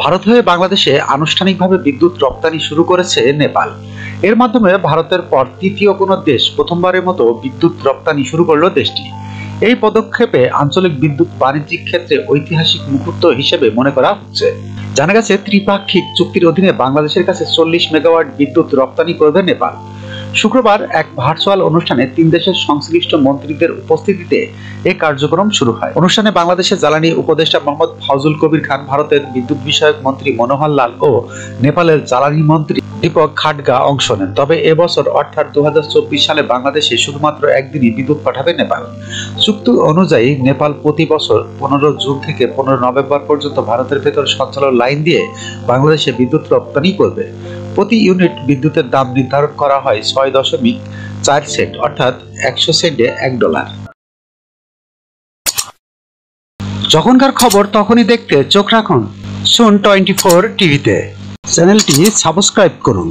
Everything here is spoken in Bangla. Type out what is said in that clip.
ভারত হয়ে বাংলাদেশে আনুষ্ঠানিকভাবে বিদ্যুৎ রপ্তানি শুরু করেছে নেপাল। এর মাধ্যমে ভারতের পর তৃতীয় কোনো দেশ প্রথমবারের মতো বিদ্যুৎ রপ্তানি শুরু করল দেশটি। এই পদক্ষেপে আঞ্চলিক বিদ্যুৎ বাণিজ্যিক ক্ষেত্রে ঐতিহাসিক মুহূর্ত হিসেবে মনে করা হচ্ছে। জানা গেছে, ত্রিপাক্ষিক চুক্তির অধীনে বাংলাদেশের কাছে 40 মেগাওয়াট বিদ্যুৎ রপ্তানি করবে নেপাল। শুক্রবার এক ভার্চুয়াল অনুষ্ঠানে তিন দেশের সংশ্লিষ্ট মন্ত্রীদের উপস্থিতিতে এই কার্যক্রম শুরু হয়। অনুষ্ঠানে বাংলাদেশের জ্বালানি উপদেষ্টা মোহাম্মদ ফাউজুল কবির খান, ভারতের বিদ্যুৎ বিষয়ক মন্ত্রী মনোহর লাল ও নেপালের জ্বালানি মন্ত্রী দীপক খাডগা অংশ নেন। তবে এবছর অর্থাৎ 2024 সালে বাংলাদেশে শুধুমাত্র একদিনই বিদ্যুৎ পাঠাবে নেপাল। চুক্তি অনুযায়ী নেপাল প্রতি বছর 15 জুন থেকে 15 নভেম্বর পর্যন্ত ভারতের ভেতর সঞ্চালন লাইন দিয়ে বাংলাদেশে বিদ্যুৎ রপ্তানি করবে। প্রতি ইউনিট বিদ্যুতের দাম নির্ধারণ করা হয় 6.4 সেন্ট, অর্থাৎ 100 সেন্টে $1। যখনকার খবর তখনই দেখতে চোখ রাখুন সুন 24 টিভিতে। চ্যানেলটি সাবস্ক্রাইব করুন।